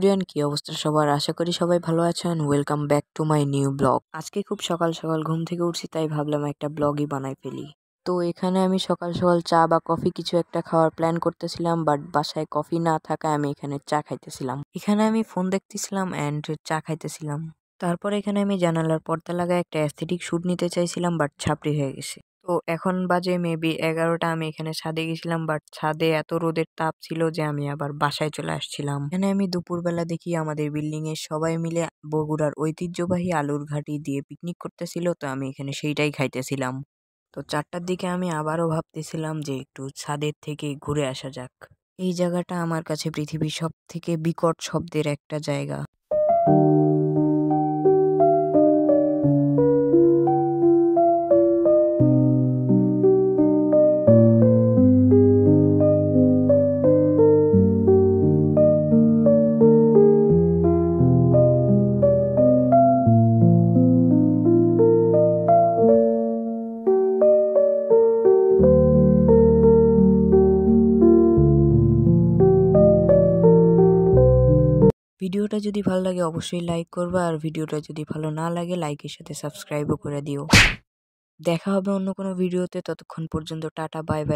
Everyone, কি অবস্থা সবার? আশা করি সবাই ভালো আছেন। Welcome back to my new blog. আজকে খুব সকাল সকাল ঘুম থেকে উঠছি, তাই ভাবলাম একটা ব্লগই বানাই ফেলি। তো এখানে আমি সকাল সকাল চা বা কফি কিছু একটা খাওয়ার প্ল্যান করতেছিলাম, বাট বাসায় কফি না থাকায় আমি এখানে চা খাইতেছিলাম। এখানে আমি ফোন দেখতেছিলাম অ্যান্ড চা খাইতেছিলাম। তারপর এখানে আমি জানালার পর্দা লাগায় একটা অ্যাস্থেটিক শুট নিতে চাইছিলাম, বাট ছাপড়ি হয়ে গেছে। তো এখন বাজে মেবি 11টা। আমি এখানে ছাদে গেছিলাম, বাট ছাদে এত রোদের তাপ ছিল যে আমি আবার বাসায় চলে আসছিলাম। এখানে আমি দুপুরবেলা দেখি আমাদের বিল্ডিং এর সবাই মিলে বগুড়ার ঐতিহ্যবাহী আলুর ঘাটি দিয়ে পিকনিক করতেছিল, তো আমি এখানে সেইটাই খাইতেছিলাম। তো 4টার দিকে আমি আবারও ভাবতেছিলাম যে একটু ছাদের থেকে ঘুরে আসা যাক। এই জায়গাটা আমার কাছে পৃথিবীর সব থেকে বিকট শব্দের একটা জায়গা। ভিডিওটা যদি ভালো লাগে অবশ্যই লাইক করবা, আর ভিডিওটা যদি ভালো না লাগে লাইকের সাথে সাবস্ক্রাইবও করে দিও। দেখা হবে অন্য কোনো ভিডিওতে, ততক্ষণ পর্যন্ত টাটা, বাই বাই।